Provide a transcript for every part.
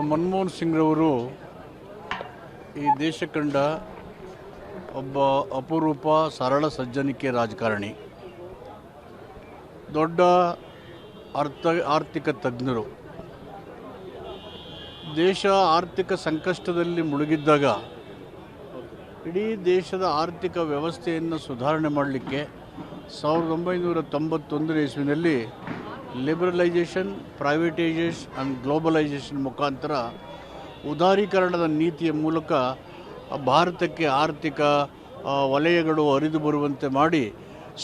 ಮನಮೋಹನ್ ಸಿಂಗ್ರವರು ಈ ದೇಶ ಕಂಡ ಒಬ್ಬ ಅಪರೂಪ ಸರಳ ಸಜ್ಜನಿಕೆ ರಾಜಕಾರಣಿ, ದೊಡ್ಡ ಆರ್ಥಿಕ ತಜ್ಞರು. ದೇಶ ಆರ್ಥಿಕ ಸಂಕಷ್ಟದಲ್ಲಿ ಮುಳುಗಿದ್ದಾಗ ಇಡೀ ದೇಶದ ಆರ್ಥಿಕ ವ್ಯವಸ್ಥೆಯನ್ನು ಸುಧಾರಣೆ ಮಾಡಲಿಕ್ಕೆ 1991 ಇಸ್ವಿನಲ್ಲಿ ಲಿಬರಲೈಸೇಷನ್, ಪ್ರೈವೇಟೈಸೇಷನ್ ಆ್ಯಂಡ್ ಗ್ಲೋಬಲೈಸೇಷನ್ ಮುಖಾಂತರ ಉದಾರೀಕರಣದ ನೀತಿಯ ಮೂಲಕ ಭಾರತಕ್ಕೆ ಆರ್ಥಿಕ ವಲಯಗಳು ಹರಿದು ಬರುವಂತೆ ಮಾಡಿ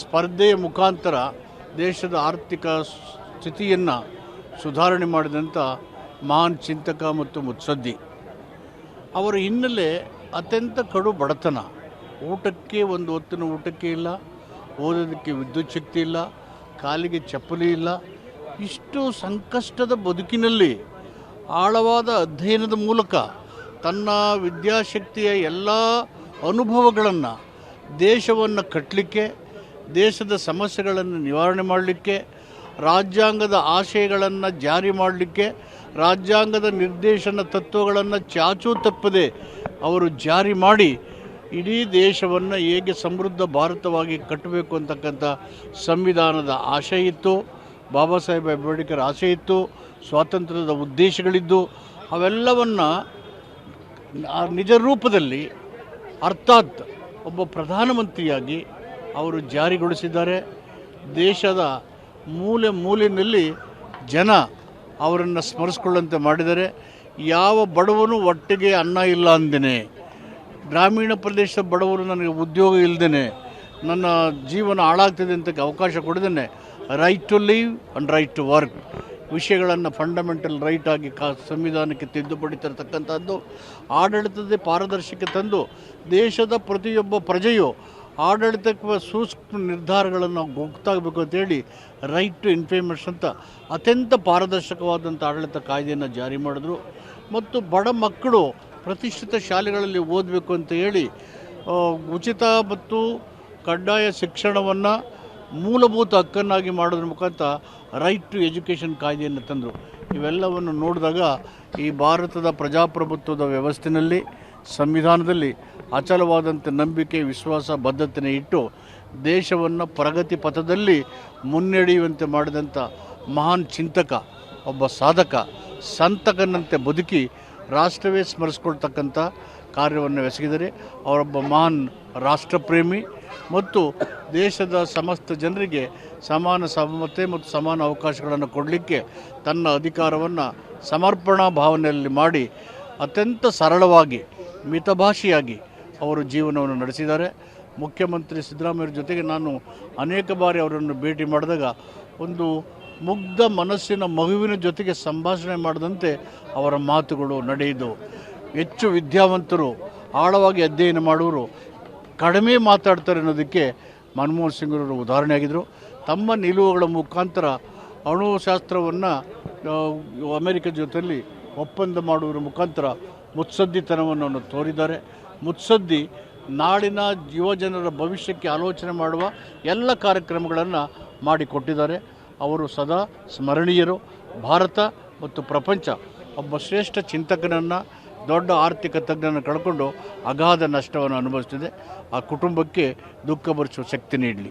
ಸ್ಪರ್ಧೆಯ ಮುಖಾಂತರ ದೇಶದ ಆರ್ಥಿಕ ಸ್ಥಿತಿಯನ್ನು ಸುಧಾರಣೆ ಮಾಡಿದಂಥ ಮಹಾನ್ ಚಿಂತಕ ಮತ್ತು ಮುತ್ಸದ್ದಿ. ಅವರ ಹಿನ್ನೆಲೆ ಅತ್ಯಂತ ಕಡು ಬಡತನ, ಊಟಕ್ಕೆ ಒಂದು ಹೊತ್ತಿನ ಊಟಕ್ಕೆ ಇಲ್ಲ, ಓದೋದಕ್ಕೆ ವಿದ್ಯುತ್ ಶಕ್ತಿ ಇಲ್ಲ, ಕಾಲಿಗೆ ಚಪ್ಪಲಿ ಇಲ್ಲ. ಇಷ್ಟು ಸಂಕಷ್ಟದ ಬದುಕಿನಲ್ಲಿ ಆಳವಾದ ಅಧ್ಯಯನದ ಮೂಲಕ ತನ್ನ ವಿದ್ಯಾಶಕ್ತಿಯ ಎಲ್ಲ ಅನುಭವಗಳನ್ನು ದೇಶವನ್ನು ಕಟ್ಟಲಿಕ್ಕೆ, ದೇಶದ ಸಮಸ್ಯೆಗಳನ್ನು ನಿವಾರಣೆ ಮಾಡಲಿಕ್ಕೆ, ರಾಜ್ಯಾಂಗದ ಆಶಯಗಳನ್ನು ಜಾರಿ ಮಾಡಲಿಕ್ಕೆ, ರಾಜ್ಯಾಂಗದ ನಿರ್ದೇಶನ ತತ್ವಗಳನ್ನು ಚಾಚೂ ತಪ್ಪದೆ ಅವರು ಜಾರಿ ಮಾಡಿ ಇಡೀ ದೇಶವನ್ನು ಹೇಗೆ ಸಮೃದ್ಧ ಭಾರತವಾಗಿ ಕಟ್ಟಬೇಕು ಅಂತಕ್ಕಂಥ ಸಂವಿಧಾನದ ಆಶಯ ಇತ್ತು, ಬಾಬಾ ಸಾಹೇಬ್ ಅಂಬೇಡ್ಕರ್ ಆಸೆ ಇತ್ತು, ಸ್ವಾತಂತ್ರ್ಯದ ಉದ್ದೇಶಗಳಿದ್ದು, ಅವೆಲ್ಲವನ್ನು ನಿಜ ರೂಪದಲ್ಲಿ ಅರ್ಥಾತ್ ಒಬ್ಬ ಪ್ರಧಾನಮಂತ್ರಿಯಾಗಿ ಅವರು ಜಾರಿಗೊಳಿಸಿದ್ದಾರೆ. ದೇಶದ ಮೂಲೆ ಮೂಲೆಯಲ್ಲಿ ಜನ ಅವರನ್ನು ಸ್ಮರಿಸ್ಕೊಳ್ಳುವಂತೆ ಮಾಡಿದ್ದಾರೆ. ಯಾವ ಬಡವನು ಹೊಟ್ಟೆಗೆ ಅನ್ನ ಇಲ್ಲ ಅಂದೇನೆ, ಗ್ರಾಮೀಣ ಪ್ರದೇಶದ ಬಡವರು ನನಗೆ ಉದ್ಯೋಗ ಇಲ್ಲದೇ ನನ್ನ ಜೀವನ ಹಾಳಾಗ್ತಿದೆ ಅಂತ ಅವಕಾಶ ಕೊಡದೇ right to live and right to work ವಿಷಯಗಳನ್ನು ಫಂಡಮೆಂಟಲ್ ರೈಟ್ ಆಗಿ ಸಂವಿಧಾನಕ್ಕೆ ತಿದ್ದುಪಡಿ ತರತಕ್ಕಂಥದ್ದು, ಆಡಳಿತದ ಪಾರದರ್ಶಕ ತಂದು ದೇಶದ ಪ್ರತಿಯೊಬ್ಬ ಪ್ರಜೆಯು ಆಡಳಿತಕ್ಕೆ ಸೂಕ್ಷ್ಮ ನಿರ್ಧಾರಗಳನ್ನು ಗೊತ್ತಾಗಬೇಕು ಅಂತೇಳಿ ರೈಟ್ ಟು ಇನ್ಫಾರ್ಮೇಷನ್ ಅಂತ ಅತ್ಯಂತ ಪಾರದರ್ಶಕವಾದಂಥ ಆಡಳಿತ ಕಾಯ್ದೆಯನ್ನು ಜಾರಿ ಮಾಡಿದ್ರು. ಮತ್ತು ಬಡ ಮಕ್ಕಳು ಪ್ರತಿಷ್ಠಿತ ಶಾಲೆಗಳಲ್ಲಿ ಓದಬೇಕು ಅಂತ ಹೇಳಿ ಉಚಿತ ಮತ್ತು ಕಡ್ಡಾಯ ಶಿಕ್ಷಣವನ್ನು ಮೂಲಭೂತ ಹಕ್ಕನ್ನಾಗಿ ಮಾಡೋದ್ರ ಮುಖಾಂತರ ರೈಟ್ ಟು ಎಜುಕೇಷನ್ ಕಾಯ್ದೆಯನ್ನು ತಂದರು. ಇವೆಲ್ಲವನ್ನು ನೋಡಿದಾಗ ಈ ಭಾರತದ ಪ್ರಜಾಪ್ರಭುತ್ವದ ವ್ಯವಸ್ಥೆಯಲ್ಲಿ, ಸಂವಿಧಾನದಲ್ಲಿ ಅಚಲವಾದಂಥ ನಂಬಿಕೆ, ವಿಶ್ವಾಸ, ಬದ್ಧತೆಯನ್ನು ಇಟ್ಟು ದೇಶವನ್ನು ಪ್ರಗತಿ ಪಥದಲ್ಲಿ ಮುನ್ನಡೆಯುವಂತೆ ಮಾಡಿದಂಥ ಮಹಾನ್ ಚಿಂತಕ, ಒಬ್ಬ ಸಾಧಕ, ಸಂತಕನಂತೆ ಬದುಕಿ ರಾಷ್ಟ್ರವೇ ಸ್ಮರಿಸ್ಕೊಳ್ತಕ್ಕಂಥ ಕಾರ್ಯವನ್ನು ಎಸಗಿದರೆ. ಅವರೊಬ್ಬ ಮಹಾನ್ ರಾಷ್ಟ್ರಪ್ರೇಮಿ ಮತ್ತು ದೇಶದ ಸಮಸ್ತ ಜನರಿಗೆ ಸಮಾನ ಸಮತೆ ಮತ್ತು ಸಮಾನ ಅವಕಾಶಗಳನ್ನು ಕೊಡಲಿಕ್ಕೆ ತನ್ನ ಅಧಿಕಾರವನ್ನು ಸಮರ್ಪಣಾ ಭಾವನೆಯಲ್ಲಿ ಮಾಡಿ ಅತ್ಯಂತ ಸರಳವಾಗಿ, ಮಿತಭಾಷೆಯಾಗಿ ಅವರು ಜೀವನವನ್ನು ನಡೆಸಿದ್ದಾರೆ. ಮುಖ್ಯಮಂತ್ರಿ ಸಿದ್ದರಾಮಯ್ಯರ ಜೊತೆಗೆ ನಾನು ಅನೇಕ ಬಾರಿ ಅವರನ್ನು ಭೇಟಿ ಮಾಡಿದಾಗ ಒಂದು ಮುಗ್ಧ ಮನಸ್ಸಿನ ಮಗುವಿನ ಜೊತೆಗೆ ಸಂಭಾಷಣೆ ಮಾಡಿದಂತೆ ಅವರ ಮಾತುಗಳು ನಡೆಯಿತು. ಹೆಚ್ಚು ವಿದ್ಯಾವಂತರು, ಆಳವಾಗಿ ಅಧ್ಯಯನ ಮಾಡುವರು ಕಡಿಮೆ ಮಾತಾಡ್ತಾರೆ ಅನ್ನೋದಕ್ಕೆ ಮನಮೋಹನ್ ಸಿಂಗ್ರವರು ಉದಾಹರಣೆಯಾಗಿದ್ದರು. ತಮ್ಮ ನಿಲುವುಗಳ ಮುಖಾಂತರ ಅಣುಶಾಸ್ತ್ರವನ್ನು ಅಮೆರಿಕ ಜೊತೆಯಲ್ಲಿ ಒಪ್ಪಂದ ಮಾಡುವುದರ ಮುಖಾಂತರ ಮುತ್ಸದ್ದಿತನವನ್ನು ತೋರಿದ್ದಾರೆ. ಮುತ್ಸದ್ದಿ ನಾಡಿನ ಯುವಜನರ ಭವಿಷ್ಯಕ್ಕೆ ಆಲೋಚನೆ ಮಾಡುವ ಎಲ್ಲ ಕಾರ್ಯಕ್ರಮಗಳನ್ನು ಮಾಡಿಕೊಟ್ಟಿದ್ದಾರೆ. ಅವರು ಸದಾ ಸ್ಮರಣೀಯರು. ಭಾರತ ಮತ್ತು ಪ್ರಪಂಚ ಒಬ್ಬ ಶ್ರೇಷ್ಠ ಚಿಂತಕನನ್ನು, ದೊಡ್ಡ ಆರ್ಥಿಕ ತಜ್ಞನನ್ನು ಕಳ್ಕೊಂಡು ಅಗಾಧ ನಷ್ಟವನ್ನು ಅನುಭವಿಸ್ತಿದೆ. ಆ ಕುಟುಂಬಕ್ಕೆ ದುಃಖ ಭರಿಸುವ ಶಕ್ತಿ ನೀಡಲಿ.